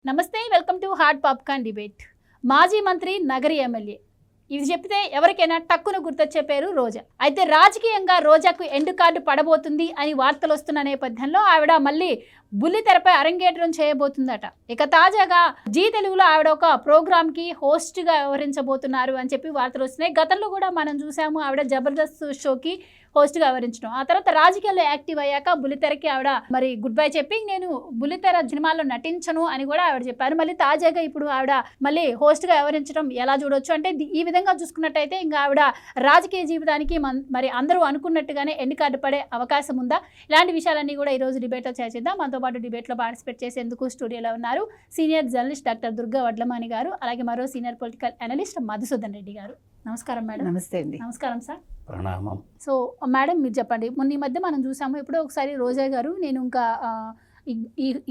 నమస్తే, welcome to hot popcorn debate. మాజీ మంత్రి, నగరి ఎమ్మెల్యే, ఇది చెప్తే ఎవరికైనా టక్కున గుర్తొచ్చే పేరు రోజా. అయితే రాజకీయంగా రోజాకు ఎండు కార్డు పడబోతుంది అని వార్తలు వస్తున్న నేపథ్యంలో ఆవిడ మళ్ళీ బుల్లితెరపై అరంగేట్రం చేయబోతుందట. ఇక తాజాగా జీ తెలుగులో ఆవిడ ఒక ప్రోగ్రామ్కి హోస్ట్గా వ్యవహరించబోతున్నారు అని చెప్పి వార్తలు వస్తున్నాయి. గతంలో కూడా మనం చూసాము ఆవిడ జబర్దస్త్ షోకి హోస్ట్గా వ్యవహరించడం. ఆ తర్వాత రాజకీయాల్లో యాక్టివ్ అయ్యాక బుల్లితెరకి ఆవిడ మరి గుడ్ బై చెప్పి నేను బుల్లితెర సినిమాల్లో నటించను అని కూడా ఆవిడ చెప్పారు. మళ్ళీ తాజాగా ఇప్పుడు ఆవిడ మళ్ళీ హోస్ట్గా వ్యవహరించడం ఎలా చూడొచ్చు అంటే, ఈ విధంగా చూసుకున్నట్టయితే ఇంకా ఆవిడ రాజకీయ జీవితానికి మరి అందరూ అనుకున్నట్టుగానే ఎండ్ కార్డు పడే అవకాశం ఉందా? ఇలాంటి విషయాలన్నీ కూడా ఈరోజు డిబేట్లో చర్చిద్దాం. మనతో పాటు డిబేట్లో పార్టిసిపేట్ చేసేందుకు స్టూడియోలో ఉన్నారు senior journalist doctor Durga Vadlamani గారు, అలాగే మరో senior political analyst Madhusudan Reddy గారు. నమస్కారం మేడం. నమస్తే అండి. నమస్కారం సార్. ప్రణామం. సో మేడం, మీరు చెప్పండి, మొన్న ఈ మధ్య మనం చూసాము, ఎప్పుడో ఒకసారి రోజా గారు నేను ఇంకా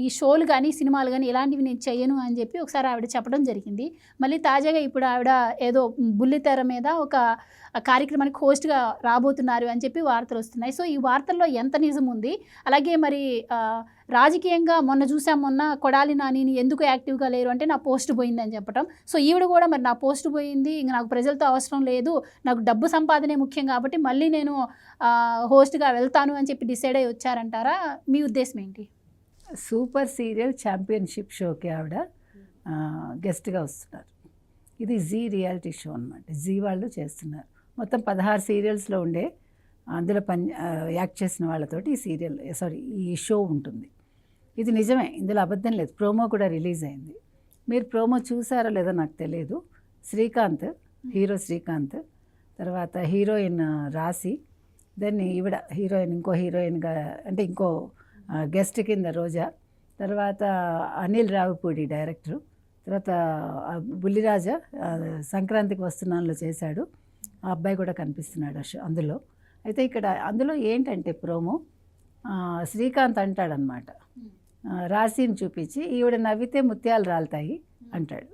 ఈ షోలు కానీ సినిమాలు కానీ ఇలాంటివి నేను చెయ్యను అని చెప్పి ఒకసారి ఆవిడ చెప్పడం జరిగింది. మళ్ళీ తాజాగా ఇప్పుడు ఆవిడ ఏదో బుల్లితెర మీద ఒక కార్యక్రమానికి హోస్ట్గా రాబోతున్నారు అని చెప్పి వార్తలు వస్తున్నాయి. సో ఈ వార్తల్లో ఎంత నిజం ఉంది? అలాగే మరి రాజకీయంగా మొన్న కొడాలి నానిని ఎందుకు యాక్టివ్గా లేరు అంటే నా పోస్ట్ పోయింది అని చెప్పడం. సో ఈవిడ కూడా మరి నా పోస్ట్ పోయింది, ఇంక నాకు ప్రజలతో అవసరం లేదు, నాకు డబ్బు సంపాదనే ముఖ్యం కాబట్టి మళ్ళీ నేను హోస్ట్గా వెళ్తాను అని చెప్పి డిసైడ్ అయ్యి వచ్చారంటారా? మీ ఉద్దేశం ఏంటి? సూపర్ సీరియల్ ఛాంపియన్షిప్ షోకి ఆవిడ గెస్ట్గా వస్తున్నారు. ఇది జీ రియాలిటీ షో అనమాట. జీ వాళ్ళు చేస్తున్నారు. మొత్తం 16 సీరియల్స్లో ఉండే అందులో యాక్ట్ చేసిన వాళ్ళతోటి ఈ షో ఉంటుంది. ఇది నిజమే, ఇందులో అబద్ధం లేదు. ప్రోమో కూడా రిలీజ్ అయింది. మీరు ప్రోమో చూసారో లేదో నాకు తెలియదు. శ్రీకాంత్, హీరో శ్రీకాంత్, తర్వాత హీరోయిన్ రాశి, దాన్ని ఈవిడ హీరోయిన్, ఇంకో హీరోయిన్గా అంటే ఇంకో గెస్ట్ కింద రోజా, తర్వాత అనిల్ రావిపూడి డైరెక్టరు, తర్వాత బుల్లిరాజా సంక్రాంతికి వస్తున్నానులో చేశాడు. ఆ అబ్బాయి కూడా కనిపిస్తున్నాడు అందులో. అయితే ఇక్కడ అందులో ఏంటంటే ప్రోమో శ్రీకాంత్ అంటాడనమాట, రాశిని చూపించి ఈవిడ నవ్వితే ముత్యాలు రాలుతాయి అంటాడు.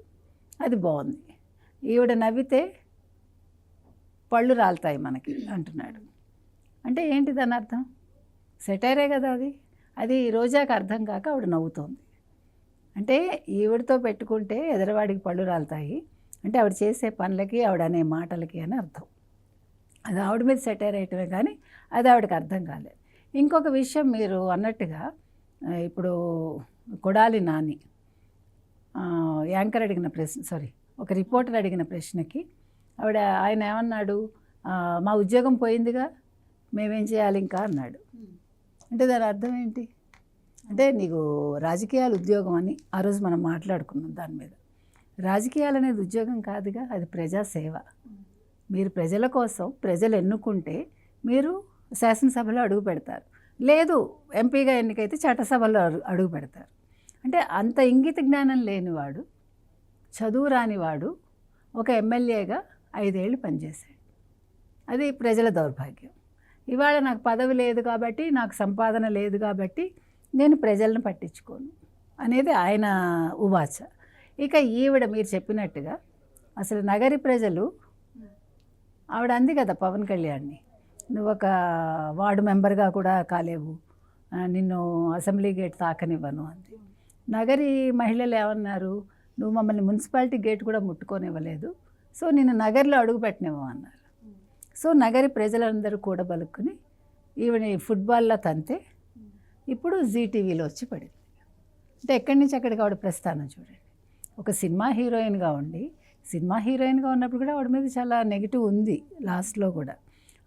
అది బాగుంది. ఈవిడ నవ్వితే పళ్ళు రాలుతాయి మనకి అంటున్నాడు. అంటే ఏంటి దాని అర్థం? సెటైరే కదా అది. అది రోజాకి అర్థం కాక ఆవిడ నవ్వుతోంది. అంటే ఈవిడతో పెట్టుకుంటే ఎదరవాడికి పళ్ళు రాలుతాయి అంటే ఆవిడ చేసే పనులకి, ఆవిడ అనే మాటలకి అని అర్థం. అది ఆవిడ మీద సెటైర్ అయ్యటమే కానీ అది ఆవిడకి అర్థం కాలేదు. ఇంకొక విషయం, మీరు అన్నట్టుగా ఇప్పుడు కొడాలి నాని యాంకర్ అడిగిన ఒక రిపోర్టర్ అడిగిన ప్రశ్నకి ఆయన ఏమన్నాడు, మా ఉద్యోగం పోయిందిగా, మేమేం చేయాలి ఇంకా అన్నాడు. అంటే దాని అర్థం ఏంటి? అంటే నీకు రాజకీయాలు ఉద్యోగం అని ఆ రోజు మనం మాట్లాడుకున్నాం. దాని మీద రాజకీయాలు అనేది ఉద్యోగం కాదుగా, అది ప్రజాసేవ. మీరు ప్రజల కోసం, ప్రజలు ఎన్నుకుంటే మీరు శాసనసభలో అడుగు పెడతారు, లేదు ఎంపీగా ఎన్నికైతే చట్టసభలో అడుగు పెడతారు. అంటే అంత ఇంగిత జ్ఞానం లేనివాడు, చదువు రానివాడు ఒక ఎమ్మెల్యేగా 5 ఏళ్ళు పనిచేశాడు. అది ప్రజల దౌర్భాగ్యం. ఇవాళ నాకు పదవి లేదు కాబట్టి, నాకు సంపాదన లేదు కాబట్టి నేను ప్రజలను పట్టించుకోను అనేది ఆయన ఉవాచ. ఇక ఈవిడ మీరు చెప్పినట్టుగా అసలు నగరి ప్రజలు, ఆవిడ అంది కదా పవన్ కళ్యాణ్ని, నువ్వు ఒక వార్డు మెంబర్గా కూడా కాలేవు, నిన్ను అసెంబ్లీ గేట్ తాకనివ్వను అంది. నగరి మహిళలు ఏమన్నారు, నువ్వు మమ్మల్ని మున్సిపాలిటీ గేట్ కూడా ముట్టుకోనివ్వలేదు, సో నిన్ను నగరిలో అడుగు పెట్టనివ్వవు అన్నారు. సో నగరి ప్రజలందరూ కూడా బలుక్కుని ఈవిని ఫుట్బాల్లో తంతే ఇప్పుడు జీటీవీలో వచ్చి పడింది. అంటే ఎక్కడి నుంచి అక్కడికి ఆవిడ ప్రస్థానం చూడండి. ఒక సినిమా హీరోయిన్గా ఉన్నప్పుడు కూడా ఆవిడ మీద చాలా నెగిటివ్ ఉంది లాస్ట్లో కూడా.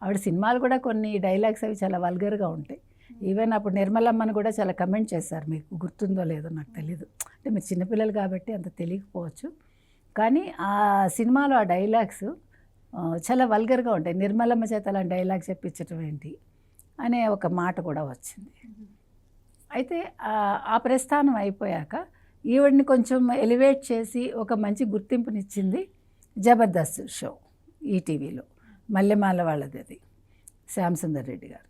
ఆవిడ సినిమాలు కూడా కొన్ని డైలాగ్స్ అవి చాలా వల్గర్గా ఉంటాయి. ఈవెన్ అప్పుడు నిర్మలమ్మని కూడా చాలా కమెంట్ చేశారు, మీకు గుర్తుందో లేదో నాకు తెలీదు, అంటే మీరు చిన్నపిల్లలు కాబట్టి అంత తెలియకపోవచ్చు. కానీ ఆ సినిమాలో ఆ డైలాగ్స్ చాలా వల్గర్గా ఉంటాయి. నిర్మలమ్మ చేత అలా డైలాగ్ చెప్పించడం ఏంటి అనే ఒక మాట కూడా వచ్చింది. అయితే ఆ ప్రస్థానం అయిపోయాక ఈవిడిని కొంచెం ఎలివేట్ చేసి ఒక మంచి గుర్తింపునిచ్చింది జబర్దస్త్ షో ఈటీవీలో, మల్లెమాల వాళ్ళది, అది శ్యామ్ సుందర్ రెడ్డి గారు.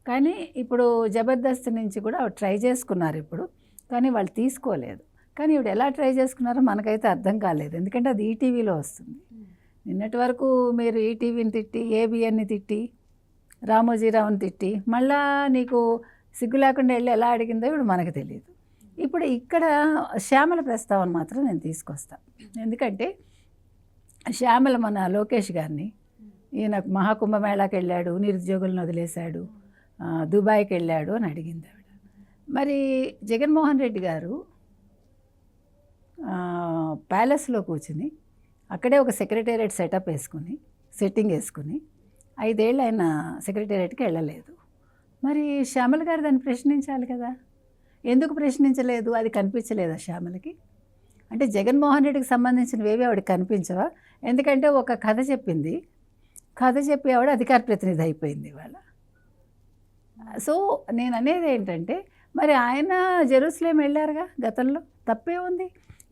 కానీ ఇప్పుడు జబర్దస్త్ నుంచి కూడా ట్రై చేసుకున్నారు ఇప్పుడు, కానీ వాళ్ళు తీసుకోలేదు. కానీ ఈవిడ ఎలా ట్రై చేసుకున్నారో మనకైతే అర్థం కాలేదు, ఎందుకంటే అది ఈటీవీలో వస్తుంది. నిన్నటి వరకు మీరు ఈటీవీని తిట్టి, ఏబిఎన్ని తిట్టి, రామోజీరావుని తిట్టి, మళ్ళా నీకు సిగ్గు లేకుండా వెళ్ళి ఎలా అడిగిందో ఇప్పుడు మనకు తెలియదు. ఇప్పుడు ఇక్కడ శ్యామల ప్రస్తావన మాత్రం నేను తీసుకొస్తాను. ఎందుకంటే శ్యామల మన లోకేష్ గారిని ఈయన మహాకుంభమేళాకి వెళ్ళాడు, నిరుద్యోగులను వదిలేశాడు, దుబాయ్కి వెళ్ళాడు అని అడిగింది ఆవిడ. మరి జగన్మోహన్ రెడ్డి గారు ప్యాలెస్లో కూర్చుని అక్కడే ఒక సెక్రటేరియట్ సెట్టింగ్ వేసుకుని 5 ఏళ్ళు ఆయన సెక్రటేరియట్కి వెళ్ళలేదు. మరి శ్యామల గారు దాన్ని ప్రశ్నించాలి కదా, ఎందుకు ప్రశ్నించలేదు? అది కనిపించలేదా శ్యామలకి? అంటే జగన్మోహన్ రెడ్డికి సంబంధించినవేవి ఆవిడకి కనిపించవా? ఎందుకంటే ఒక కథ చెప్పి ఆవిడ అధికార ప్రతినిధి అయిపోయింది ఇవాళ. సో నేను అనేది ఏంటంటే, మరి ఆయన జెరూసలేం వెళ్ళారుగా గతంలో, తప్పే ఉంది?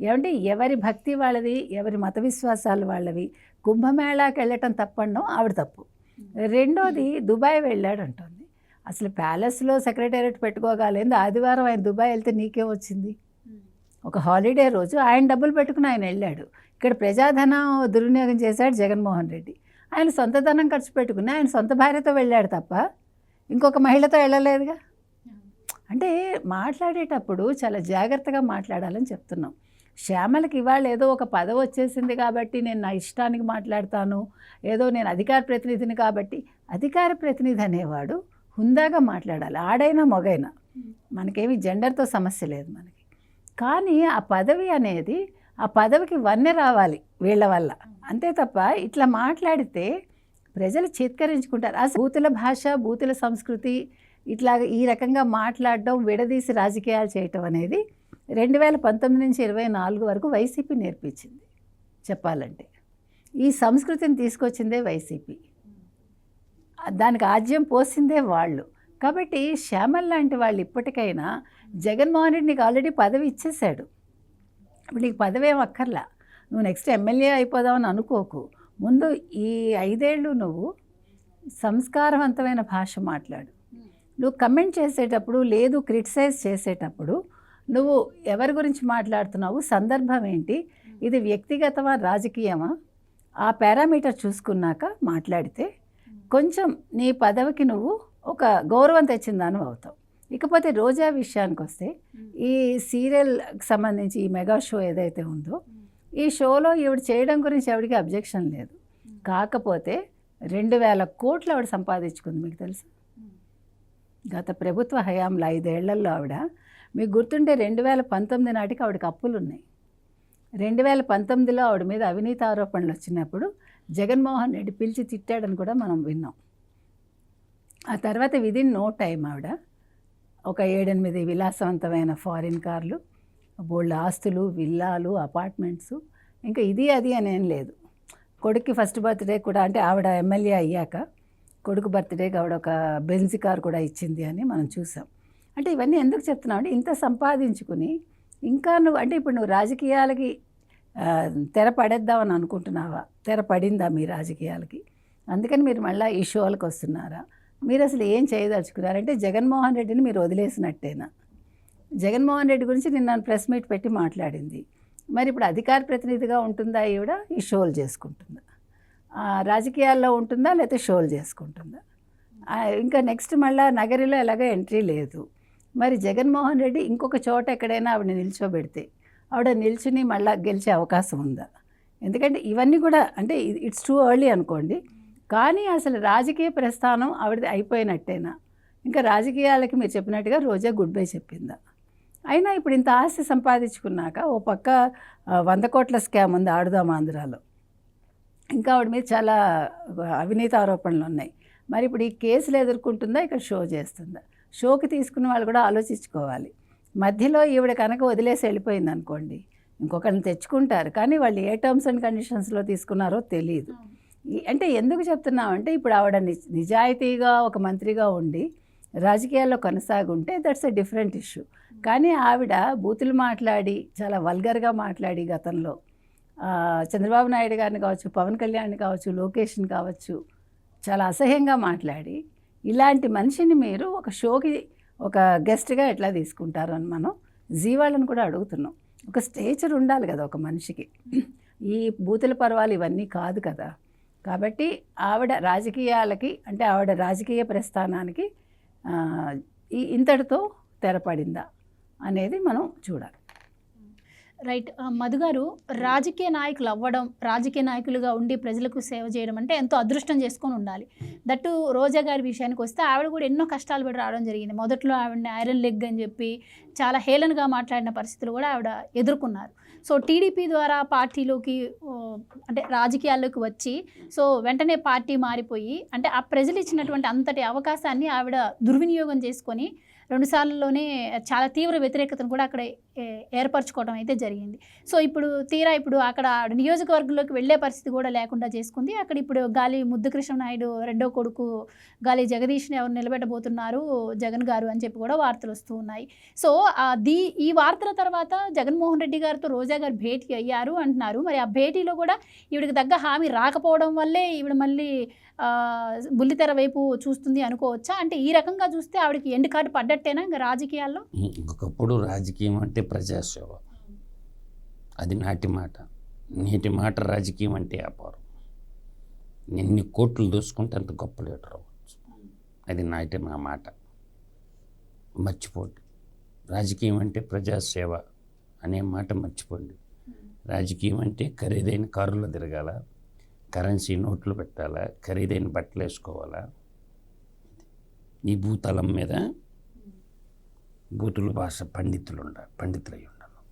ఏమంటే ఎవరి భక్తి వాళ్ళది, ఎవరి మత విశ్వాసాలు వాళ్ళవి. కుంభమేళాకి వెళ్ళటం తప్పండం ఆవిడ తప్పు. రెండోది దుబాయ్ వెళ్ళాడు అంటుంది. అసలు ప్యాలెస్లో సెక్రటేరియట్ పెట్టుకోగలేదు. ఆదివారం ఆయన దుబాయ్ వెళ్తే నీకేం వచ్చింది? ఒక హాలిడే రోజు ఆయన డబ్బులు పెట్టుకుని ఆయన వెళ్ళాడు. ఇక్కడ ప్రజాధనం దుర్వినియోగం చేశాడు జగన్మోహన్ రెడ్డి. ఆయన సొంత ధనం ఖర్చు పెట్టుకుని ఆయన సొంత భార్యతో వెళ్ళాడు తప్ప ఇంకొక మహిళతో వెళ్ళలేదుగా. అంటే మాట్లాడేటప్పుడు చాలా జాగ్రత్తగా మాట్లాడాలని చెప్తున్నాం. శ్యామలకి ఇవాళ ఏదో ఒక పదవి వచ్చేసింది కాబట్టి నేను నా ఇష్టానికి మాట్లాడతాను, ఏదో నేను అధికార ప్రతినిధిని కాబట్టి, అధికార ప్రతినిధి అనేవాడు హుందాగా మాట్లాడాలి, ఆడైనా మొగైనా. మనకేమి జెండర్తో సమస్య లేదు మనకి. కానీ ఆ పదవి అనేది, ఆ పదవికి వన్నె రావాలి వీళ్ళ వల్ల, అంతే తప్ప ఇట్లా మాట్లాడితే ప్రజలు చిత్కరించుకుంటారు. అసలు బూతుల భాష, బూతుల సంస్కృతి, ఇట్లా ఈ రకంగా మాట్లాడడం, విడదీసి రాజకీయాలు చేయటం అనేది 2019 నుంచి 24 వరకు వైసీపీ నేర్పించింది. చెప్పాలంటే ఈ సంస్కృతిని తీసుకొచ్చిందే వైసీపీ, దానికి ఆజ్యం పోసిందే వాళ్ళు. కాబట్టి శ్యామల్ లాంటి వాళ్ళు ఇప్పటికైనా, జగన్మోహన్ రెడ్డి నీకు ఆల్రెడీ పదవి ఇచ్చేశాడు, ఇప్పుడు నీకు పదవి ఏం అక్కర్లా, నువ్వు నెక్స్ట్ ఎమ్మెల్యే అయిపోదామని అనుకోకు. ముందు ఈ 5 ఏళ్ళు నువ్వు సంస్కారవంతమైన భాష మాట్లాడు. నువ్వు కమెంట్ చేసేటప్పుడు, లేదు క్రిటిసైజ్ చేసేటప్పుడు నువ్వు ఎవరి గురించి మాట్లాడుతున్నావు, సందర్భం ఏంటి, ఇది వ్యక్తిగతమా రాజకీయమా, ఆ పారామీటర్ చూసుకున్నాక మాట్లాడితే కొంచెం నీ పదవికి నువ్వు ఒక గౌరవం తెచ్చిందాను అవుతావు. ఇకపోతే రోజా విషయానికి వస్తే, ఈ సీరియల్కి సంబంధించి ఈ మెగా షో ఏదైతే ఉందో, ఈ షోలో ఈవిడ చేయడం గురించి ఎవరికి అబ్జెక్షన్ లేదు. కాకపోతే 2000 కోట్లు ఆవిడ సంపాదించుకుంది. మీకు తెలుసు, గత ప్రభుత్వ హయాంలో 5 ఏళ్లలో ఆవిడ, మీకు గుర్తుంటే 2019 నాటికి ఆవిడకి అప్పులు ఉన్నాయి. 2019లో ఆవిడ మీద అవినీతి ఆరోపణలు వచ్చినప్పుడు జగన్మోహన్ రెడ్డి పిలిచి తిట్టాడని కూడా మనం విన్నాం. ఆ తర్వాత విదిన్ నో టైం ఆవిడ ఒక 7-8 విలాసవంతమైన ఫారిన్ కార్లు, బోల్డ్ ఆస్తులు, విల్లాలు, అపార్ట్మెంట్స్, ఇంకా ఇది అది అని ఏం లేదు. కొడుక్కి ఫస్ట్ బర్త్డే కూడా, అంటే ఆవిడ ఎమ్మెల్యే అయ్యాక కొడుకు బర్త్డేకి ఆవిడ ఒక బెంజ్ కార్ కూడా ఇచ్చింది అని మనం చూసాం. అంటే ఇవన్నీ ఎందుకు చెప్తున్నావు అంటే, ఇంత సంపాదించుకుని ఇంకా నువ్వు, అంటే ఇప్పుడు నువ్వు రాజకీయాలకి తెర పడేద్దామని అనుకుంటున్నావా? తెర పడిందా మీ రాజకీయాలకి? అందుకని మీరు మళ్ళీ ఈ షోలకు వస్తున్నారా? మీరు అసలు ఏం చేయదలుచుకున్నారంటే జగన్మోహన్ రెడ్డిని మీరు వదిలేసినట్టేనా? జగన్మోహన్ రెడ్డి గురించి నిన్న ప్రెస్ మీట్ పెట్టి మాట్లాడింది. మరి ఇప్పుడు అధికార ప్రతినిధిగా ఉంటుందా ఈవిడ, ఈ షోలు చేసుకుంటుందా? రాజకీయాల్లో ఉంటుందా, లేకపోతే షోలు చేసుకుంటుందా? ఇంకా నెక్స్ట్ మళ్ళీ నగరిలో ఎలాగో ఎంట్రీ లేదు. మరి జగన్మోహన్ రెడ్డి ఇంకొక చోట ఎక్కడైనా ఆవిడ నిల్చోబెడితే ఆవిడ నిల్చుని మళ్ళీ గెలిచే అవకాశం ఉందా? ఎందుకంటే ఇవన్నీ కూడా, అంటే ఇట్స్ టూ ఎర్లీ అనుకోండి, కానీ అసలు రాజకీయ ప్రస్థానం ఆవిడది అయిపోయినట్టేనా? ఇంకా రాజకీయాలకి మీరు చెప్పినట్టుగా రోజా గుడ్ బై చెప్పిందా? అయినా ఇప్పుడు ఇంత ఆస్తి సంపాదించుకున్నాక ఓ పక్క 100 కోట్ల స్కామ్ ఉంది ఆడుదాం ఆంధ్రాలో, ఇంకా ఆవిడ మీద చాలా అవినీతి ఆరోపణలు ఉన్నాయి. మరి ఇప్పుడు ఈ కేసులు ఎదుర్కొంటుందా, ఇక్కడ షో చేస్తుందా? షోకి తీసుకున్న వాళ్ళు కూడా ఆలోచించుకోవాలి. మధ్యలో ఈవిడ కనుక వదిలేసి వెళ్ళిపోయింది అనుకోండి, ఇంకొకరిని తెచ్చుకుంటారు, కానీ వాళ్ళు ఏ టర్మ్స్ అండ్ కండిషన్స్లో తీసుకున్నారో తెలియదు. అంటే ఎందుకు చెప్తున్నామంటే, ఇప్పుడు ఆవిడ నిజాయితీగా ఒక మంత్రిగా ఉండి రాజకీయాల్లో కొనసాగుంటే దట్స్ ఎ డిఫరెంట్ ఇష్యూ. కానీ ఆవిడ బూతులు మాట్లాడి, చాలా వల్గర్గా మాట్లాడి గతంలో చంద్రబాబు నాయుడు గారిని కావచ్చు, పవన్ కళ్యాణ్ని కావచ్చు, లోకేష్ని కావచ్చు, చాలా అసహ్యంగా మాట్లాడి, ఇలాంటి మనిషిని మీరు ఒక షోకి ఒక గెస్ట్గా ఎట్లా తీసుకుంటారు అని మనం జీవాళ్ళని కూడా అడుగుతున్నాం. ఒక స్టేచర్ ఉండాలి కదా ఒక మనిషికి. ఈ బూతుల పర్వాలు ఇవన్నీ కాదు కదా. కాబట్టి ఆవిడ రాజకీయాలకి, అంటే ఆవిడ రాజకీయ ప్రస్థానానికి ఇంతటితో తెరపడిందా? అనేది మనం చూడాలి. రైట్. మధు గారు, రాజకీయ నాయకులు అవ్వడం, రాజకీయ నాయకులుగా ఉండి ప్రజలకు సేవ చేయడం అంటే ఎంతో అదృష్టం చేసుకొని ఉండాలి. దట్టు రోజా గారి విషయానికి వస్తే ఆవిడ కూడా ఎన్నో కష్టాలు పడి రావడం జరిగింది. మొదట్లో ఆవిడని ఐరన్ లెగ్ అని చెప్పి చాలా హేళనగా మాట్లాడిన పరిస్థితులు కూడా ఆవిడ ఎదుర్కొన్నారు. సో టీడీపీ ద్వారా పార్టీలోకి అంటే రాజకీయాల్లోకి వచ్చి సో వెంటనే పార్టీ మారిపోయి అంటే ఆ ప్రజలు ఇచ్చినటువంటి అంతటి అవకాశాన్ని ఆవిడ దుర్వినియోగం చేసుకొని 2 సార్లులోనే చాలా తీవ్ర వ్యతిరేకతను కూడా అక్కడ ఏర్పరచుకోవడం అయితే జరిగింది. సో ఇప్పుడు ఇప్పుడు అక్కడ నియోజకవర్గంలోకి వెళ్ళే పరిస్థితి కూడా లేకుండా చేసుకుంది. అక్కడ ఇప్పుడు గాలి ముద్దుకృష్ణ నాయుడు రెండో కొడుకు గాలి జగదీష్ని ఎవరు నిలబెట్టబోతున్నారు జగన్ గారు అని చెప్పి కూడా వార్తలు వస్తూ ఉన్నాయి. సో ఈ వార్తల తర్వాత జగన్మోహన్ రెడ్డి గారితో రోజా గారు భేటీ అయ్యారు అంటున్నారు. మరి ఆ భేటీలో కూడా ఈవిడికి తగ్గ హామీ రాకపోవడం వల్లే ఈవిడ మళ్ళీ బుల్లితెర వైపు చూస్తుంది అనుకోవచ్చా? అంటే ఈ రకంగా చూస్తే ఆవిడకి ఎండ్ కార్డు పడ్డట్టేనా ఇంకా రాజకీయాల్లో? ఒకప్పుడు రాజకీయం అంటే ప్రజాసేవ, అది నాటి మాట. నేటి మాట రాజకీయం అంటే వ్యాపారం. ఎన్ని కోట్లు దోసుకుంటే అంత గొప్ప లీడర్ అవ్వచ్చు, అది నాటి మా మాట. మర్చిపోండి, రాజకీయం అంటే ప్రజాసేవ అనే మాట మర్చిపోండి. రాజకీయం అంటే ఖరీదైన కారులో తిరగాల, కరెన్సీ నోట్లు పెట్టాలా, ఖరీదైన బట్టలు వేసుకోవాలా. ఈ భూతలం మీద బూతుల భాష పండితులై ఉండాలి.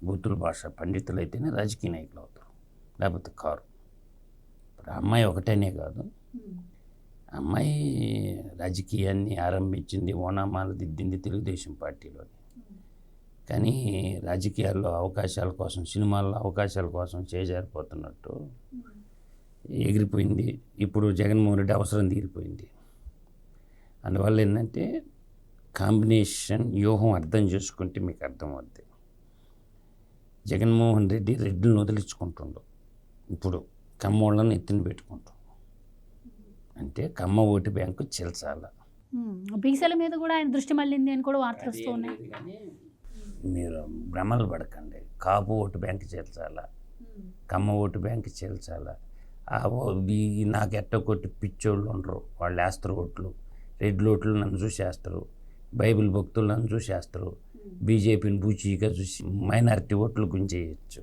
బూతుల భాష పండితులు అయితేనే రాజకీయ నాయకులు అవుతారు, లేకపోతే కారు. ఇప్పుడు అమ్మాయి ఒకటేనే కాదు, అమ్మాయి రాజకీయాన్ని ఆరంభించింది, ఓనామాలు దిద్దింది తెలుగుదేశం పార్టీలో. కానీ రాజకీయాల్లో అవకాశాల కోసం, సినిమాల్లో అవకాశాల కోసం చేజారిపోతున్నట్టు ఎగిరిపోయింది. ఇప్పుడు జగన్మోహన్ రెడ్డి అవసరం తీరిపోయింది. అందువల్ల ఏంటంటే కాంబినేషన్ వ్యూహం అర్థం చేసుకుంటే మీకు అర్థమవుద్ది. జగన్మోహన్ రెడ్డి రెడ్డిని వదిలించుకుంటుండు, ఇప్పుడు కమ్మోళ్ళని ఎత్తిన పెట్టుకుంటాం. అంటే కమ్మ ఓటు బ్యాంకు చెల్చాల. బీసీల మీద కూడా ఆయన దృష్టి మళ్ళింది అని కూడా వార్తలు వస్తూ ఉన్నాయి. మీరు భ్రమలు పడకండి. కాపు ఓటు బ్యాంకు చేర్చాలా, కమ్మ ఓటు బ్యాంకు చేర్చాలా. నాకు ఎట్ట కొట్టి పిచ్చోళ్ళు ఉండరు, వాళ్ళు వేస్తారు ఓట్లు. రెడ్ ఓట్లు నన్ను చూసి వేస్తారు, బైబిల్ భక్తులు నన్ను చూసి వేస్తారు, బీజేపీని బూచీగా చూసి మైనారిటీ ఓట్లు గుంజేయచ్చు.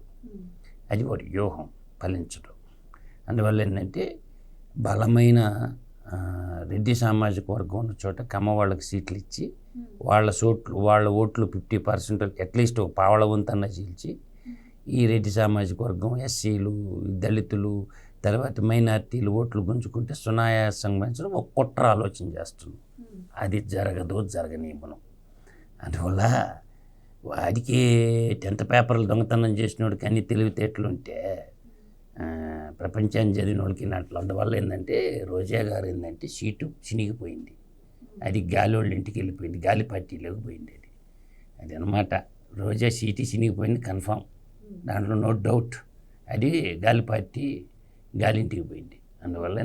అది వాడి వ్యూహం ఫలించడం. అందువల్ల ఏంటంటే బలమైన రెడ్డి సామాజిక వర్గం ఉన్న చోట కమ్మ వాళ్ళకి సీట్లు ఇచ్చి వాళ్ళ ఓట్లు 50% అట్లీస్ట్ ఒక పావళ వంతన్నా చీల్చి ఈ రెడ్డి సామాజిక వర్గం, ఎస్సీలు, దళితులు, తర్వాత మైనార్టీలు ఓట్లు గుంజుకుంటే సునాయాసంగా పెంచడం ఒక కుట్ర ఆలోచన చేస్తున్నాం. అది జరగనివ్వను. అందువల్ల వాడికి 10th పేపర్లు దొంగతనం చేసినోడికి అన్ని తెలివితేటలుంటే ప్రపంచాన్ని చదివిన వాళ్ళకి నాట్లు. అందువల్ల ఏంటంటే రోజా గారు ఏంటంటే సీటు చినిగిపోయింది, అది గాలి వాళ్ళ ఇంటికి వెళ్ళిపోయింది, గాలి పార్టీలోకి పోయింది. అది అనమాట. రోజా సీటు చినిగిపోయింది కన్ఫామ్, దాంట్లో నో డౌట్. అది గాలి పార్టీ గాలింటికి పోయింది. అందువల్ల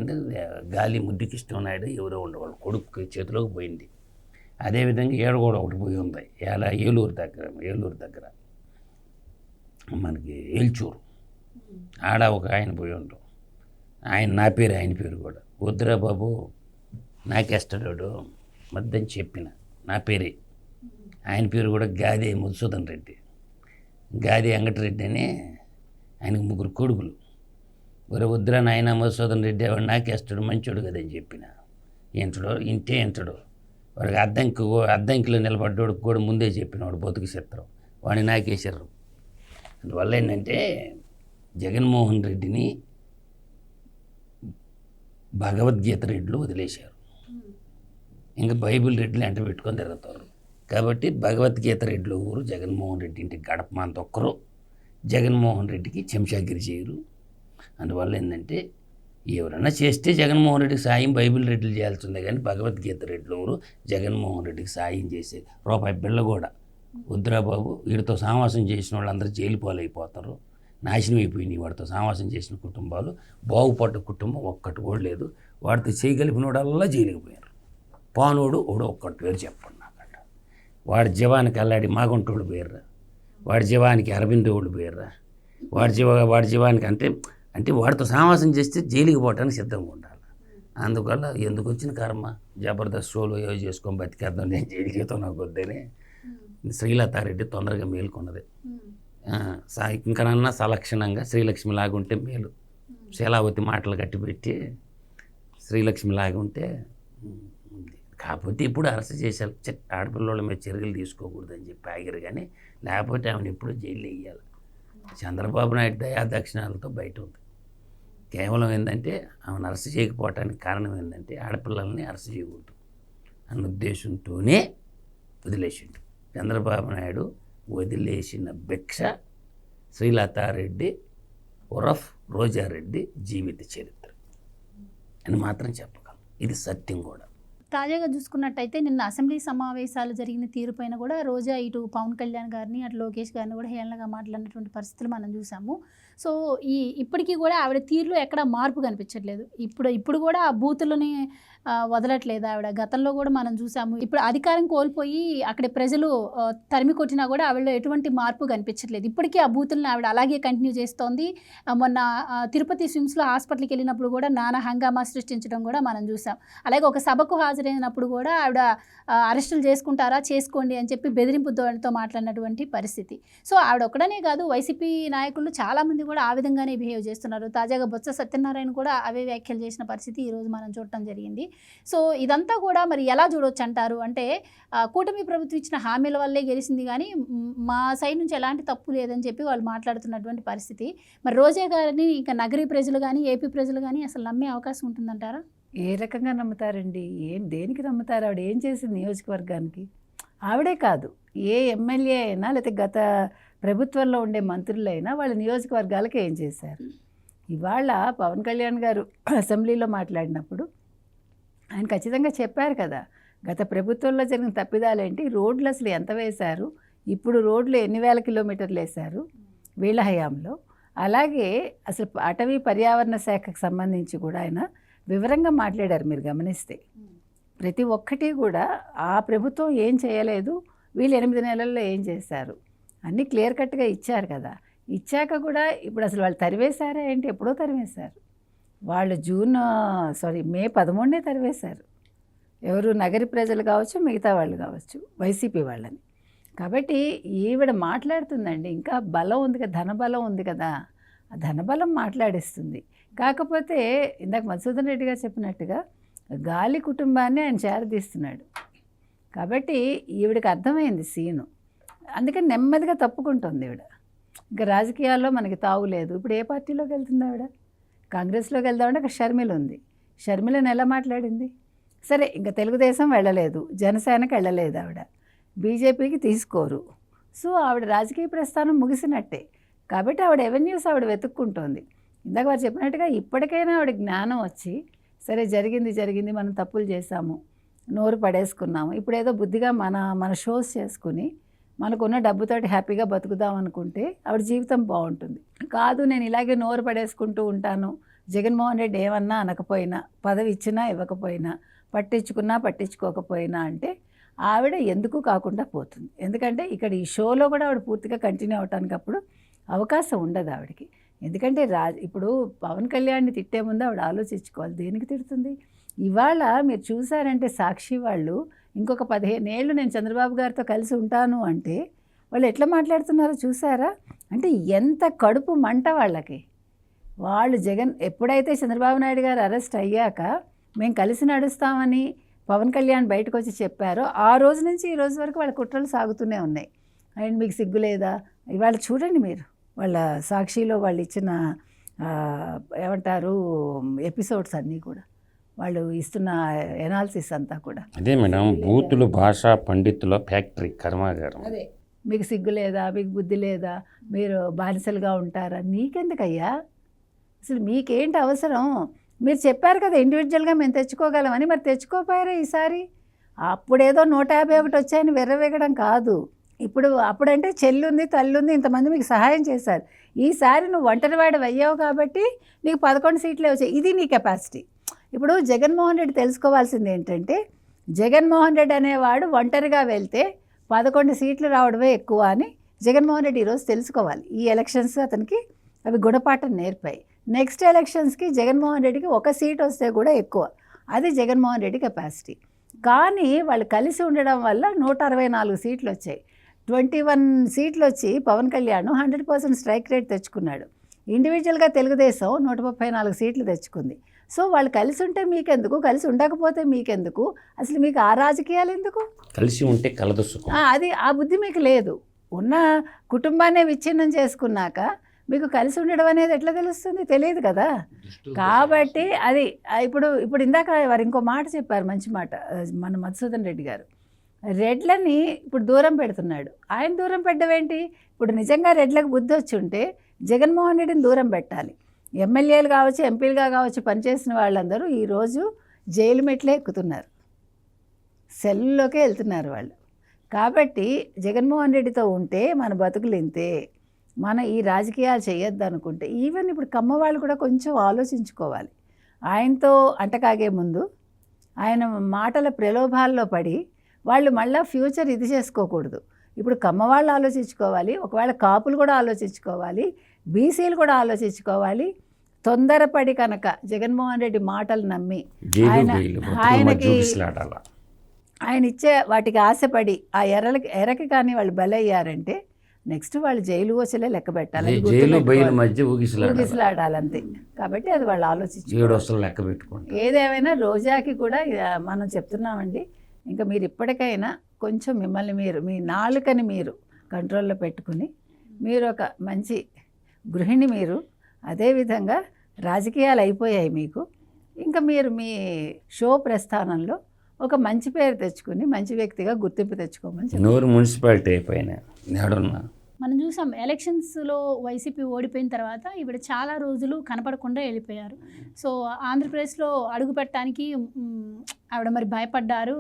గాలి ముద్దుకృష్ణ నాయుడు ఎవరో ఉండేవాళ్ళు కొడుకు చేతిలోకి పోయింది. అదేవిధంగా ఏడు కూడా ఒకటి పోయి ఉంది, ఏలూరు దగ్గర మనకి ఏల్చూరు ఆడ ఒక ఆయన పోయి ఉంటాం. ఆయన పేరు కూడా వద్దురా బాబు నాకేస్తాడు మద్దని చెప్పిన నా పేరే. ఆయన పేరు కూడా గాది మధుసూదన్ రెడ్డి, గాది వెంకటరెడ్డి అని. ఆయనకు 3 కొడుకులు. ఒరే వద్దురా నాయన మధుసూదన్ రెడ్డి వాడు నాకేస్తాడు మంచోడు కదని చెప్పిన. ఎంటడు వాడికి అద్దంకిలో నిలబడ్డోడికి కూడా ముందే చెప్పినవాడు బతుకు చిత్రం, వాడిని నాకేసారు. అందువల్ల ఏంటంటే జగన్మోహన్ రెడ్డిని భగవద్గీత రెడ్లు వదిలేశారు, ఇంకా బైబిల్ రెడ్లు ఎంట పెట్టుకొని తిరుగుతారు. కాబట్టి భగవద్గీత రెడ్లు ఊరు జగన్మోహన్ రెడ్డి ఇంటికి గడపమంత ఒక్కరు జగన్మోహన్ రెడ్డికి చెంచాగిరి చేయరు. అందువల్ల ఏంటంటే ఎవరైనా చేస్తే జగన్మోహన్ రెడ్డికి సాయం బైబిల్ రెడ్లు చేయాల్సిందే, కానీ భగవద్గీత రెడ్లు ఊరు జగన్మోహన్ రెడ్డికి సాయం చేసే రూపాయి బిళ్ళ కూడా వద్దురా బాబు. వీడితో సావాసం చేసిన వాళ్ళందరూ జైలు పాలైపోతారు, నాశనం అయిపోయినాయి. వాడితో సావాసం చేసిన కుటుంబాలు, బాగుపడ్డ కుటుంబం ఒక్కటి కూడా లేదు. వాడితో చేయగలిపినోడల్లా జైలుకి పోయారు. పానోడు ఒక్కటి పేరు చెప్పండి నాకంట. వాడి జీవానికి అల్లాడి మాగుంటోళ్ళు పోయారా, వాడి జీవానికి అరవిందో వాళ్ళు పోయారా, వాడి జీవానికి అంటే వాడితో సావాసం చేస్తే జైలుకి పోవటానికి సిద్ధంగా ఉండాలి. అందువల్ల ఎందుకు వచ్చిన కర్మ, జబర్దస్త్ షోలో ఏవో చేసుకొని బతికేద్దాం, నేను జైలుకి నాకు వద్దని శ్రీలతారెడ్డి తొందరగా మేలుకున్నది. ఇంకనన్నా సలక్షణంగా శ్రీలక్ష్మి లాగుంటే మేలు. శీలావతి మాటలు కట్టిపెట్టి శ్రీలక్ష్మి లాగుంటే కాకపోతే ఇప్పుడు అరెస్ట్ చేశారు. ఆడపిల్లల మీద చర్యలు తీసుకోకూడదని చెప్పి ఆగిరు, కానీ లేకపోతే ఆమెను ఎప్పుడూ జైలు వేయాలి. చంద్రబాబు నాయుడు దయాదక్షిణాలతో బయట ఉంది. కేవలం ఏంటంటే ఆమెను అరెస్ట్ చేయకపోవటానికి కారణం ఏంటంటే ఆడపిల్లల్ని అరెస్ట్ చేయకూడదు అన్న ఉద్దేశంతోనే వదిలేసిండు. చంద్రబాబు నాయుడు వదిలేసిన భిక్ష శ్రీలతారెడ్డి ఉరఫ్ రోజారెడ్డి జీవిత చరిత్ర అని మాత్రం చెప్పగలం. ఇది సత్యం కూడా. తాజాగా చూసుకున్నట్టయితే నిన్న అసెంబ్లీ సమావేశాలు జరిగిన తీరుపైన కూడా రోజా ఇటు పవన్ కళ్యాణ్ గారిని అటు లోకేష్ గారిని కూడా హేళనగా మాట్లాడినటువంటి పరిస్థితులు మనం చూసాము. సో ఇప్పటికీ కూడా ఆవిడ తీరులో ఎక్కడ మార్పు కనిపించట్లేదు. ఇప్పుడు కూడా ఆ బూతులని వదలట్లేదు ఆవిడ. గతంలో కూడా మనం చూసాము. ఇప్పుడు అధికారం కోల్పోయి అక్కడ ప్రజలు తరిమి కొట్టినా కూడా ఆవిడలో ఎటువంటి మార్పు కనిపించట్లేదు. ఇప్పటికీ ఆ బూతులను ఆవిడ అలాగే కంటిన్యూ చేస్తోంది. మొన్న తిరుపతి స్విమ్స్లో హాస్పిటల్కి వెళ్ళినప్పుడు కూడా నానా హంగామా సృష్టించడం కూడా మనం చూసాం. అలాగే ఒక సభకు హాజరైనప్పుడు కూడా ఆవిడ అరెస్టులు చేసుకుంటారా, చేసుకోండి అని చెప్పి బెదిరింపు ధోరణితో మాట్లాడినటువంటి పరిస్థితి. సో ఆవిడ ఒక్కడనే కాదు, వైసీపీ నాయకులు చాలామంది కూడా ఆ విధంగానే బిహేవ్ చేస్తున్నారు. తాజాగా బొత్స సత్యనారాయణ కూడా అవే వ్యాఖ్యలు చేసిన పరిస్థితి ఈరోజు మనం చూడటం జరిగింది. సో ఇదంతా కూడా మరి ఎలా చూడవచ్చు అంటారు? అంటే కూటమి ప్రభుత్వం ఇచ్చిన హామీల వల్లే గెలిచింది, కానీ మా సైడ్ నుంచి ఎలాంటి తప్పు లేదని చెప్పి వాళ్ళు మాట్లాడుతున్నటువంటి పరిస్థితి. మరి రోజా గారిని ఇంకా నగరీ ప్రజలు కానీ ఏపీ ప్రజలు కానీ అసలు నమ్మే అవకాశం ఉంటుందంటారా? ఏ రకంగా నమ్ముతారండి? దేనికి నమ్ముతారు? ఆవిడ ఏం చేసింది నియోజకవర్గానికి? ఆవిడే కాదు, ఏ ఎమ్మెల్యే అయినా లేకపోతే గత ప్రభుత్వంలో ఉండే మంత్రులైనా వాళ్ళ నియోజకవర్గాలకు ఏం చేశారు? ఇవాళ పవన్ కళ్యాణ్ గారు అసెంబ్లీలో మాట్లాడినప్పుడు ఆయన ఖచ్చితంగా చెప్పారు కదా, గత ప్రభుత్వంలో జరిగిన తప్పిదాలేంటి, రోడ్లు అసలు ఎంత వేశారు, ఇప్పుడు రోడ్లు ఎన్ని వేల కిలోమీటర్లు వేశారు వీళ్ళ హయాంలో. అలాగే అసలు అటవీ పర్యావరణ శాఖకు సంబంధించి కూడా ఆయన వివరంగా మాట్లాడారు. మీరు గమనిస్తే ప్రతి ఒక్కటి కూడా ఆ ప్రభుత్వం ఏం చేయలేదు, వీళ్ళు 8 నెలల్లో ఏం చేశారు అన్నీ క్లియర్ కట్గా ఇచ్చారు కదా. ఇచ్చాక కూడా ఇప్పుడు అసలు వాళ్ళు తరివేశారా ఏంటి? ఎప్పుడో తరివేశారు వాళ్ళు. మే 13 తరివేశారు. ఎవరు? నగరి ప్రజలు కావచ్చు, మిగతా వాళ్ళు కావచ్చు, వైసీపీ వాళ్ళని. కాబట్టి ఈవిడ మాట్లాడుతుందండి, ఇంకా బలం ఉంది కదా, ధనబలం ఉంది కదా, ఆ ధనబలం మాట్లాడిస్తుంది. కాకపోతే ఇందాక మధుసూదన్ రెడ్డి గారు చెప్పినట్టుగా గాలి కుటుంబాన్ని ఆయన చేరదీస్తున్నాడు. కాబట్టి ఈవిడికి అర్థమైంది సీను, అందుకని నెమ్మదిగా తప్పుకుంటుంది ఈవిడ. ఇంకా రాజకీయాల్లో మనకి తావులేదు. ఇప్పుడు ఏ పార్టీలోకి వెళ్తుంది ఆవిడ? కాంగ్రెస్లోకి వెళ్దామంటే అక్కడ షర్మిల ఉంది. షర్మిలను ఎలా మాట్లాడింది? సరే, ఇంకా తెలుగుదేశం వెళ్ళలేదు, జనసేనకి వెళ్ళలేదు ఆవిడ, బీజేపీకి తీసుకోరు. సో ఆవిడ రాజకీయ ప్రస్థానం ముగిసినట్టే. కాబట్టి ఆవిడ ఎవెన్యూస్ ఆవిడ వెతుక్కుంటోంది. ఇందాక వారు చెప్పినట్టుగా ఇప్పటికైనా ఆవిడ జ్ఞానం వచ్చి, సరే జరిగింది మనం తప్పులు చేశాము, నోరు పడేసుకున్నాము, ఇప్పుడు ఏదో బుద్ధిగా మన షోస్ చేసుకుని మనకున్న డబ్బుతోటి హ్యాపీగా బతుకుదాం అనుకుంటే ఆవిడ జీవితం బాగుంటుంది. కాదు, నేను ఇలాగే నోరు పడేసుకుంటూ ఉంటాను, జగన్మోహన్ రెడ్డి ఏమన్నా అనకపోయినా, పదవి ఇచ్చినా ఇవ్వకపోయినా, పట్టించుకున్నా పట్టించుకోకపోయినా అంటే ఆవిడ ఎందుకు కాకుండా పోతుంది. ఎందుకంటే ఇక్కడ ఈ షోలో కూడా ఆవిడ పూర్తిగా కంటిన్యూ అవటానికి అప్పుడు అవకాశం ఉండదు ఆవిడకి. ఎందుకంటే ఇప్పుడు పవన్ కళ్యాణ్ని తిట్టే ముందు ఆవిడ ఆలోచించుకోవాలి, దేనికి తిడుతుంది. ఇవాళ మీరు చూసారంటే సాక్షి వాళ్ళు ఇంకొక 15 ఏళ్ళు నేను చంద్రబాబు గారితో కలిసి ఉంటాను అంటే వాళ్ళు ఎట్లా మాట్లాడుతున్నారో చూసారా? అంటే ఎంత కడుపు మంట వాళ్ళకి. వాళ్ళు ఎప్పుడైతే చంద్రబాబు నాయుడు గారు అరెస్ట్ అయ్యాక మేము కలిసి నడుస్తామని పవన్ కళ్యాణ్ బయటకు వచ్చి చెప్పారో ఆ రోజు నుంచి ఈ రోజు వరకు వాళ్ళ కుట్రలు సాగుతూనే ఉన్నాయి. అండ్ మీకు సిగ్గు లేదా? ఇవాళ చూడండి మీరు, వాళ్ళ సాక్షిలో వాళ్ళు ఇచ్చిన ఏమంటారు ఎపిసోడ్స్ అన్నీ కూడా, వాళ్ళు ఇస్తున్న ఎనాలిసిస్ అంతా కూడా అదే మేడం, బూతులు భాషా పండితుల ఫ్యాక్టరీ కర్మాగారం. అదే, మీకు సిగ్గు లేదా, మీకు బుద్ధి లేదా, మీరు బానిసలుగా ఉంటారా? నీకెందుకయ్యా అసలు, మీకేంటి అవసరం? మీరు చెప్పారు కదా ఇండివిజువల్గా మేము తెచ్చుకోగలమని, మరి తెచ్చుకోపోయారా ఈసారి? అప్పుడేదో 151 వచ్చాయని వెర్రవేగడం కాదు. అప్పుడంటే చెల్లుంది, తల్లుంది, ఇంతమంది మీకు సహాయం చేశారు. ఈసారి నువ్వు ఒంటరివాడు అయ్యావు కాబట్టి నీకు 11 సీట్లే వచ్చాయి. ఇది నీ కెపాసిటీ. ఇప్పుడు జగన్మోహన్ రెడ్డి తెలుసుకోవాల్సింది ఏంటంటే, జగన్మోహన్ రెడ్డి అనేవాడు ఒంటరిగా వెళ్తే 11 సీట్లు రావడమే ఎక్కువ అని జగన్మోహన్ రెడ్డి ఈరోజు తెలుసుకోవాలి. ఈ ఎలక్షన్స్ అతనికి అవి గుణపాఠం నేర్పాయి. నెక్స్ట్ ఎలక్షన్స్కి జగన్మోహన్ రెడ్డికి 1 సీట్ వస్తే కూడా ఎక్కువ, అది జగన్మోహన్ రెడ్డి కెపాసిటీ. కానీ వాళ్ళు కలిసి ఉండడం వల్ల 164 సీట్లు వచ్చాయి. 21 సీట్లు వచ్చి పవన్ కళ్యాణ్ 100% స్ట్రైక్ రేట్ తెచ్చుకున్నాడు. ఇండివిజువల్గా తెలుగుదేశం 134 సీట్లు తెచ్చుకుంది. సో వాళ్ళు కలిసి ఉంటే మీకెందుకు, కలిసి ఉండకపోతే మీకెందుకు, అసలు మీకు ఆ రాజకీయాలు ఎందుకు? కలిసి ఉంటే కలదు సుఖం. అది ఆ బుద్ధి మీకు లేదు. ఉన్న కుటుంబాన్ని విచ్ఛిన్నం చేసుకున్నాక మీకు కలిసి ఉండడం అనేది ఎట్లా తెలుస్తుంది? తెలియదు కదా. కాబట్టి అది ఇప్పుడు ఇందాక వారు ఇంకో మాట చెప్పారు, మంచి మాట, మన మధుసూదన్ రెడ్డి గారు. రెడ్లని ఇప్పుడు దూరం పెడుతున్నాడు. ఆయన దూరం పెట్టడం ఏంటి? ఇప్పుడు నిజంగా రెడ్లకు బుద్ధి వచ్చి ఉంటే జగన్మోహన్ రెడ్డిని దూరం పెట్టాలి. ఎమ్మెల్యేలు కావచ్చు, ఎంపీలుగా కావచ్చు, పనిచేసిన వాళ్ళందరూ ఈరోజు జైలు మెట్లే ఎక్కుతున్నారు, సెల్లోకే వెళ్తున్నారు వాళ్ళు. కాబట్టి జగన్మోహన్ రెడ్డితో ఉంటే మన బతుకులు ఇంతే, మన ఈ రాజకీయాలు చేయొద్దు అనుకుంటే, ఈవెన్ ఇప్పుడు కమ్మ వాళ్ళు కూడా కొంచెం ఆలోచించుకోవాలి. ఆయనతో అంటకాగే ముందు ఆయన మాటల ప్రలోభాల్లో పడి వాళ్ళు మళ్ళీ ఫ్యూచర్ ఇది చేసుకోకూడదు. ఇప్పుడు కమ్మ వాళ్ళు ఆలోచించుకోవాలి, ఒకవేళ కాపులు కూడా ఆలోచించుకోవాలి, బీసీలు కూడా ఆలోచించుకోవాలి. తొందరపడి కనుక జగన్మోహన్ రెడ్డి మాటలు నమ్మి ఆయన ఇచ్చే వాటికి ఆశపడి ఆ ఎరకి కానీ వాళ్ళు బలయ్యారంటే నెక్స్ట్ వాళ్ళు జైలు వచ్చలే లెక్క పెట్టాలి, ఊగిసలాడాలంతే. కాబట్టి అది వాళ్ళు ఆలోచించి ఏదేమైనా రోజాకి కూడా మనం చెప్తున్నామండి, ఇంకా మీరు ఇప్పటికైనా కొంచెం మిమ్మల్ని మీరు, మీ నాలుకని మీరు కంట్రోల్లో పెట్టుకుని, మీరు ఒక మంచి గృహిణి, మీరు అదేవిధంగా రాజకీయాలు అయిపోయాయి మీకు, ఇంకా మీరు మీ షో ప్రస్థానంలో ఒక మంచి పేరు తెచ్చుకుని మంచి వ్యక్తిగా గుర్తింపు తెచ్చుకోమని. నూరు మున్సిపాలిటీ అయిపోయినా మనం చూసాం ఎలక్షన్స్లో వైసీపీ ఓడిపోయిన తర్వాత ఇప్పుడు చాలా రోజులు కనపడకుండా వెళ్ళిపోయారు. సో ఆంధ్రప్రదేశ్లో అడుగు పెట్టడానికి ఆవిడ మరి భయపడ్డారు.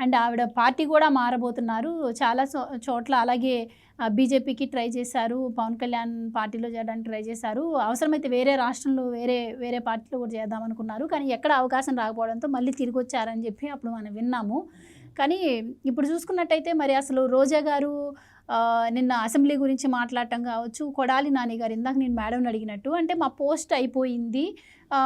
అండ్ ఆవిడ పార్టీ కూడా మారబోతున్నారు చాలా చోట్ల. అలాగే బీజేపీకి ట్రై చేశారు, పవన్ కళ్యాణ్ పార్టీలో చేయడానికి ట్రై చేశారు, అవసరమైతే వేరే రాష్ట్రంలో వేరే పార్టీలో కూడా చేద్దామనుకున్నారు. కానీ ఎక్కడ అవకాశం రాకపోవడంతో మళ్ళీ తిరిగి వచ్చారని చెప్పి అప్పుడు మనం విన్నాము. కానీ ఇప్పుడు చూసుకున్నట్టయితే మరి అసలు రోజా గారు నిన్న అసెంబ్లీ గురించి మాట్లాడటం కావచ్చు, కొడాలి నాని గారు ఇందాక నేను మేడంని అడిగినట్టు, అంటే మా పోస్ట్ అయిపోయింది,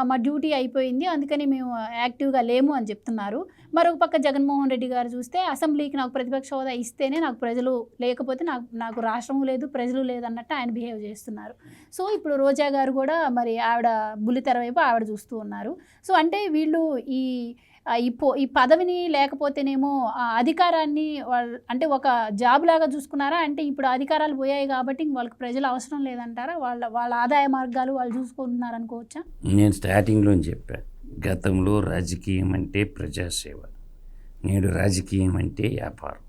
మా డ్యూటీ అయిపోయింది, అందుకని మేము యాక్టివ్గా లేము అని చెప్తున్నారు. మరొక పక్క జగన్మోహన్ రెడ్డి గారు చూస్తే అసెంబ్లీకి నాకు ప్రతిపక్ష హోదా ఇస్తేనే నాకు ప్రజలు, లేకపోతే నాకు రాష్ట్రము లేదు, ప్రజలు లేదన్నట్టు ఆయన బిహేవ్ చేస్తున్నారు. సో ఇప్పుడు రోజా గారు కూడా మరి ఆవిడ బుల్లితెర వైపు ఆవిడ చూస్తూ ఉన్నారు. సో అంటే వీళ్ళు ఈ పదవిని లేకపోతేనేమో అధికారాన్ని వాళ్ళు అంటే ఒక జాబ్ లాగా చూసుకున్నారా? అంటే ఇప్పుడు అధికారాలు పోయాయి కాబట్టి వాళ్ళకి ప్రజలు అవసరం లేదంటారా? వాళ్ళ ఆదాయ మార్గాలు వాళ్ళు చూసుకుంటున్నారు అనుకోవచ్చా? నేను స్టార్టింగ్లో చెప్పాను, గతంలో రాజకీయం అంటే ప్రజాసేవ, నేడు రాజకీయం అంటే వ్యాపారం.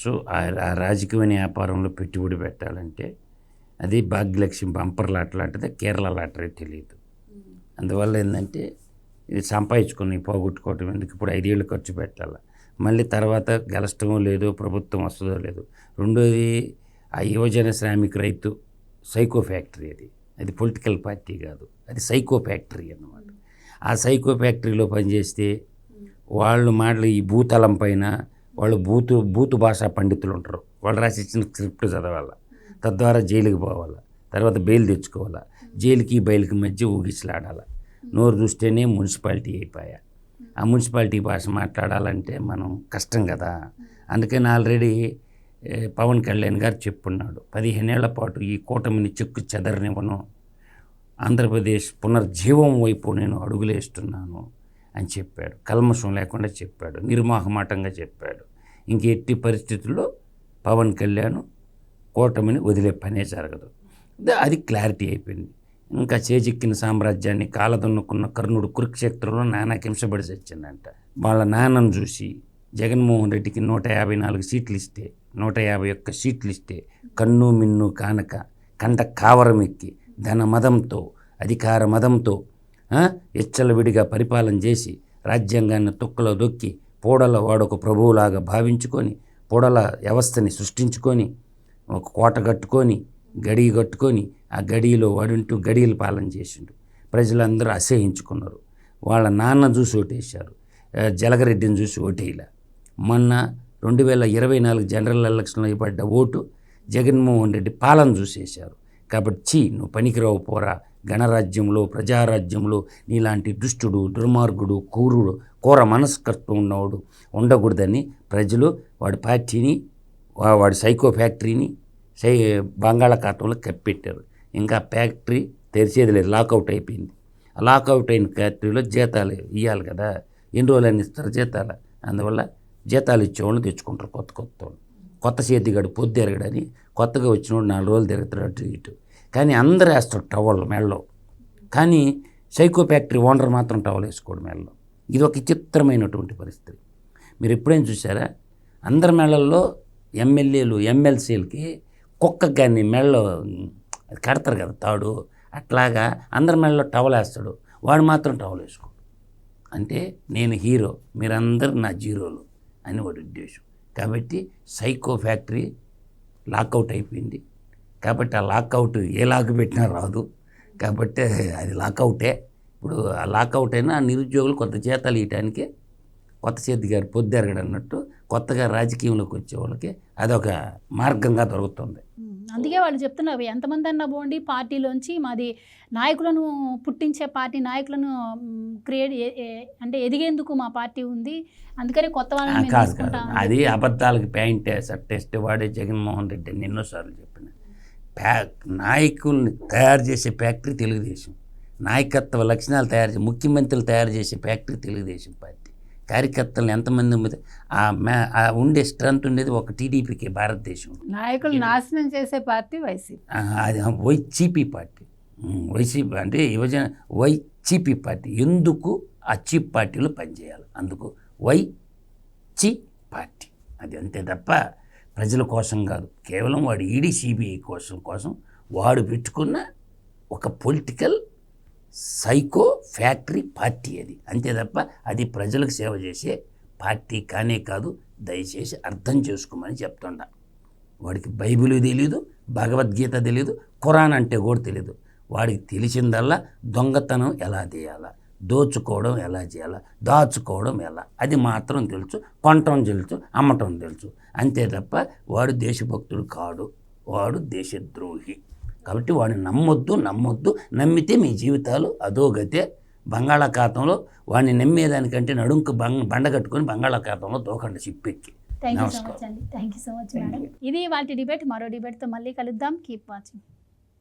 సో ఆ రాజకీయ వ్యాపారంలో పెట్టుబడి పెట్టాలంటే అది భాగ్యలక్ష్మి బంపర్ లాట లాంటిది, కేరళ లాటరీ తెలియదు. అందువల్ల ఏంటంటే ఇది సంపాదించుకుని పోగొట్టుకోవటం ఎందుకు, ఇప్పుడు 5 ఏళ్ళు ఖర్చు పెట్టాలి, మళ్ళీ తర్వాత గెలష్టమో లేదో, ప్రభుత్వం వస్తుందో లేదో. రెండోది ఆ యువజన శ్రామిక రైతు సైకో ఫ్యాక్టరీ, అది పొలిటికల్ పార్టీ కాదు, అది సైకో ఫ్యాక్టరీ అన్నమాట. ఆ సైకో ఫ్యాక్టరీలో పనిచేస్తే వాళ్ళు మాటలు ఈ భూతలం పైన వాళ్ళు బూతు భాషా పండితులు ఉంటారు, వాళ్ళు రాసి ఇచ్చిన స్క్రిప్ట్ చదవాలి, తద్వారా జైలుకి పోవాలి, తర్వాత బెయిల్ తెచ్చుకోవాలి, జైలుకి బయలుకి మధ్య ఊగిసలాడాలి. నోరు చూస్తేనే మున్సిపాలిటీ అయిపోయా. ఆ మున్సిపాలిటీ భాష మాట్లాడాలంటే మనం కష్టం కదా. అందుకని ఆల్రెడీ పవన్ కళ్యాణ్ గారు చెప్పున్నాడు, 15 ఏళ్ల పాటు ఈ కూటమిని చెక్కు చెదరనివ్వను, ఆంధ్రప్రదేశ్ పునర్జీవం వైపు నేను అడుగులేస్తున్నాను అని చెప్పాడు. కల్మషం లేకుండా చెప్పాడు, నిర్మోహమాటంగా చెప్పాడు. ఇంక ఎట్టి పరిస్థితుల్లో పవన్ కళ్యాణ్ కూటమిని వదిలే పనే జరగదు. అది క్లారిటీ అయిపోయింది. ఇంకా చేజిక్కిన సామ్రాజ్యాన్ని కాలదన్నుకున్న కర్ణుడు కురుక్షేత్రంలో నానాకి హింసపడి చచ్చిందంట. వాళ్ళ నాన్నను చూసి జగన్మోహన్ రెడ్డికి 154 సీట్లు ఇస్తే, 151 సీట్లు ఇస్తే కన్ను మిన్ను కానక కంట కావరం ఎక్కి ధన మదంతో, అధికార మదంతో విడిగా పరిపాలన చేసి రాజ్యాంగాన్ని తొక్కలో దొక్కి పూడల వాడొక ప్రభువులాగా భావించుకొని పూడల వ్యవస్థని సృష్టించుకొని ఒక కోట కట్టుకొని గడి కట్టుకొని ఆ గడిలో వాడుంటూ గడియలు పాలన చేసిండు. ప్రజలందరూ అసహించుకున్నారు. వాళ్ళ నాన్న చూసి ఓటేశారు, జలగరెడ్డిని చూసి ఓటేయలే. మొన్న 2024 జనరల్ ఎలక్షన్లో ఇవ్వబడ్డ ఓటు జగన్మోహన్ రెడ్డి పాలన చూసేశారు. కాబట్టి నువ్వు పనికిరావు పోరా, గణరాజ్యంలో ప్రజారాజ్యంలో నీలాంటి దుష్టుడు, దుర్మార్గుడు, కూర మనస్కత్వం ఉన్నవాడు ఉండకూడదని ప్రజలు వాడి పార్టీని వాడి సైకో ఫ్యాక్టరీని బంగాళాఖాతంలో కప్పెట్టారు. ఇంకా ఫ్యాక్టరీ తెరిచేది లేదు, లాకౌట్ అయిపోయింది. ఆ లాకౌట్ అయిన ఫ్యాక్టరీలో జీతాలు ఇవ్వాలి కదా, ఎన్ని రోజులు అని ఇస్తారు జీతాలు. అందువల్ల జీతాలు ఇచ్చేవాళ్ళు తెచ్చుకుంటారు కొత్త వాళ్ళు. కొత్త చేతిగాడు పొద్దు ఎరగడని కొత్తగా వచ్చినోడు 4 రోజులు తిరుగుతారు అటు ఇటు. కానీ అందరూ వేస్తారు టవల్ మెడలో, కానీ సైకో ఫ్యాక్టరీ ఓనర్ మాత్రం టవల్ వేసుకోడు మెడలో. ఇది ఒక విచిత్రమైనటువంటి పరిస్థితి. మీరు ఎప్పుడైనా చూసారా? అందరి మెడల్లో ఎమ్మెల్యేలు ఎమ్మెల్సీలకి కుక్కకి కానీ మెడలో కడతారు కదా తాడు, అట్లాగా అందరి మెడలో టవల్ వేస్తాడు, వాడు మాత్రం టవల్ వేసుకోడు. అంటే నేను హీరో, మీరందరూ నా జీరోలు అని వాడి ఉద్దేశం. కాబట్టి సైకో ఫ్యాక్టరీ లాకౌట్ అయిపోయింది. కాబట్టి ఆ లాకౌట్ ఏ లాక్ పెట్టినా రాదు. కాబట్టి అది లాకౌటే. ఇప్పుడు ఆ లాకౌట్ అయినా ఆ నిరుద్యోగులు కొంత జీతాలు ఇవ్వటానికి కొత్త చేతి గారు పొద్దురగడు అన్నట్టు కొత్తగా రాజకీయంలోకి వచ్చే వాళ్ళకి అదొక మార్గంగా దొరుకుతుంది. అందుకే వాళ్ళు చెప్తున్నారు, ఎంతమంది అన్నా పోండి పార్టీలోంచి, మాది నాయకులను పుట్టించే పార్టీ, నాయకులను క్రియేట్ అంటే ఎదిగేందుకు మా పార్టీ ఉంది, అందుకని కొత్త వాళ్ళని మేము కాదు తీసుకుంటాం. అది అబద్ధాలకు ప్యాంట్ షర్ట్ వాడే జగన్మోహన్ రెడ్డి అని ఎన్నోసార్లు చెప్పిన. నాయకుల్ని తయారు చేసే ఫ్యాక్టరీ తెలుగుదేశం, నాయకత్వ లక్షణాలు తయారు చేసే ముఖ్యమంత్రులు తయారు చేసే ఫ్యాక్టరీ తెలుగుదేశం పార్టీ. కార్యకర్తలు ఎంతమంది ఉండే స్ట్రెంత్ ఉండేది ఒక టీడీపీకి భారతదేశం. నాయకులు నాశనం చేసే పార్టీ వైసీపీ. అది వైసీపీ పార్టీ. వైసీపీ అంటే యువజన వైసీపీ పార్టీ. ఎందుకు ఆ చీప్ పార్టీలో పనిచేయాలి, అందుకు వైసీ పార్టీ. అది అంతే తప్ప ప్రజల కోసం కాదు, కేవలం వాడు ఈడీ సిబిఐ కోసం వాడు పెట్టుకున్న ఒక పొలిటికల్ సైకో ఫ్యాక్టరీ పార్టీ అది, అంతే తప్ప అది ప్రజలకు సేవ చేసే పార్టీ కానే కాదు. దయచేసి అర్థం చేసుకోమని చెప్తుండా. వాడికి బైబిల్ తెలియదు, భగవద్గీత తెలియదు, ఖురాన్ అంటే కూడా తెలియదు. వాడికి తెలిసిందల్లా దొంగతనం ఎలా చేయాలా, దోచుకోవడం ఎలా చేయాలా, దాచుకోవడం ఎలా, అది మాత్రం తెలుసు. కొనటం తెలుసు, అమ్మటం తెలుసు, అంతే తప్ప వాడు దేశభక్తుడు కాడు, వాడు దేశద్రోహి. కాబట్టి వాడిని నమ్మొద్దు. నమ్మితే మీ జీవితాలు అధోగతే. బంగాళాఖాతంలో వాడిని నమ్మేదానికంటే నడుంకు బండ కట్టుకొని బంగాళాఖాతంలో దూకండి చిప్పెక్కి. థ్యాంక్ యూ సో మచ్ అండి. Thank you so much madam. ఇది వాటి డిబేట్. మరో డిబేట్తో మళ్ళీ కలుద్దాం. Keep watching.